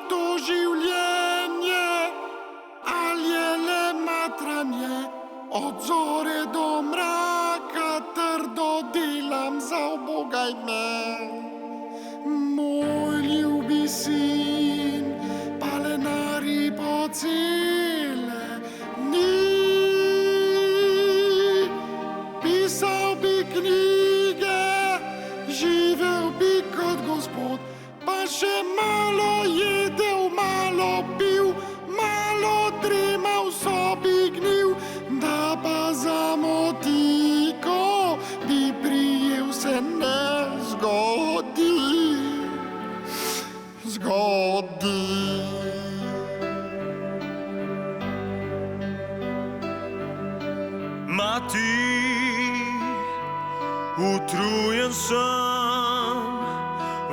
to življenje, ali je le matranje, od zore do mraka trdo delam, zaobogaj me. Moj ljubi sin, palenari po cele dni, pisal bi knjige, živel bi kot gospod, pa še malo jedel, malo pil, malo dremal, v sobi gnil, da pa za motiko bi prijel, se ne zgodi. Mati, utrujen sem,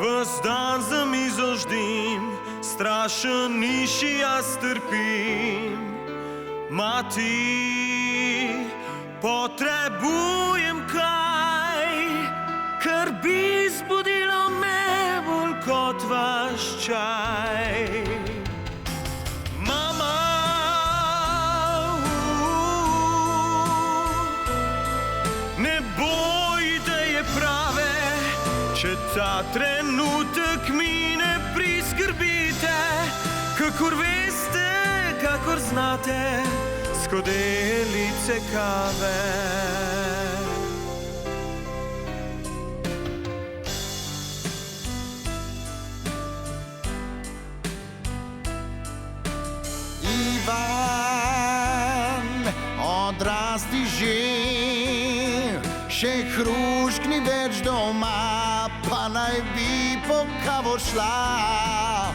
ves dan za mizo ždim, strašen niši jaz trpim. Mati, potrebujem kaj, kar bi zbudilo me bolj kot vaš čaj. Mama, ne boj ideje prave, če ta trenutek mi ne priskrbite, kakor veste, kakor znate, skodelice kave. Ivan, odrasti že, še hrušk ni več doma, pa naj bi po kavo šla.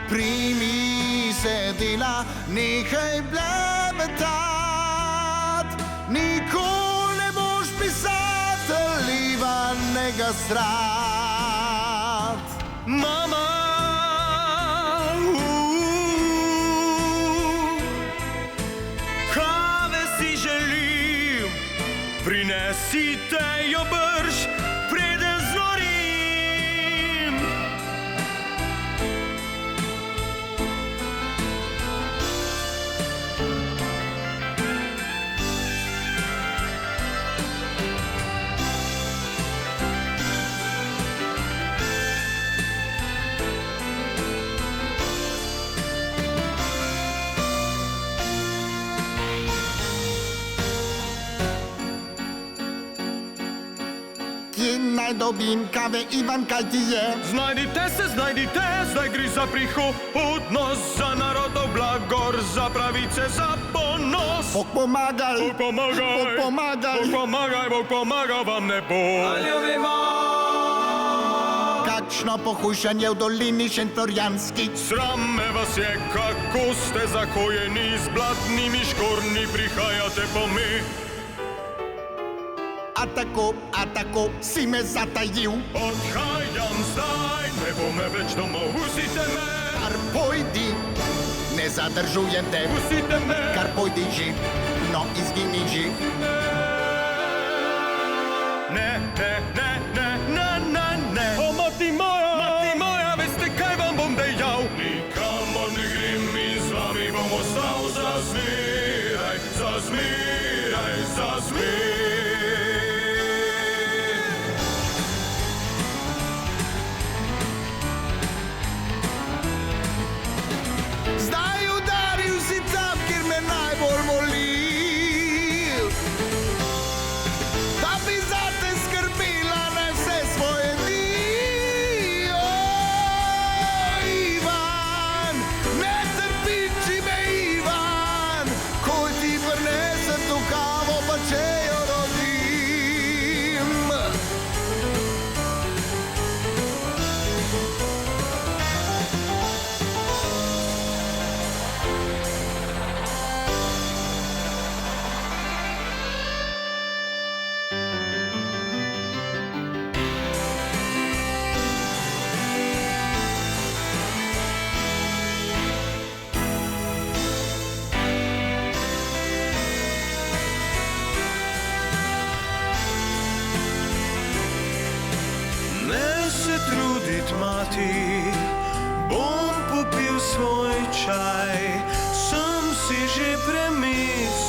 Primi se dela, nehaj blebetat, nikoli ne boš pisatelj Ivanega strat. Mama, kave si želim, prinesite jo brž, preden znorim. Kje naj dobim kave, Ivan, kaj ti je? Znajdite se, zdaj gre za prihodnost, za narodov blagor, za pravice, za ponos. Bog pomagaj, Bog pomagaj, Bog pomagaj. Bog pomagaj, Bog pomaga vam ne bo. Ljubimo! Kakšno pohujšanje v dolini šentflorjanski. Sram me vas je, kako ste zakojeni, z blatnimi škornji prihajate po me. A tako si me zatajil. Odhajam zdaj, ne bo me več domov, pustite me. Kar pojdi, ne zadržujem te. Pustite me. Kar pojdi že, no izgini že. Ne, ne, ne, ne, ne, ne, ne. O, mati moja, veste, kaj vam bom dejal? Nikamor ne grem in z vami bom ostal za zmeraj, za zmeraj, za zmeraj. Zdaj udaril si tam, kjer me najbolj boli, da bi zate skrbila na vse svoje dni. Ivan, ne trpiči me, Ivan, ko ti prinesem to kavo, pa če jo rodim. Ne se trudit, mati, bom popil svoj čaj, sem si že premislil.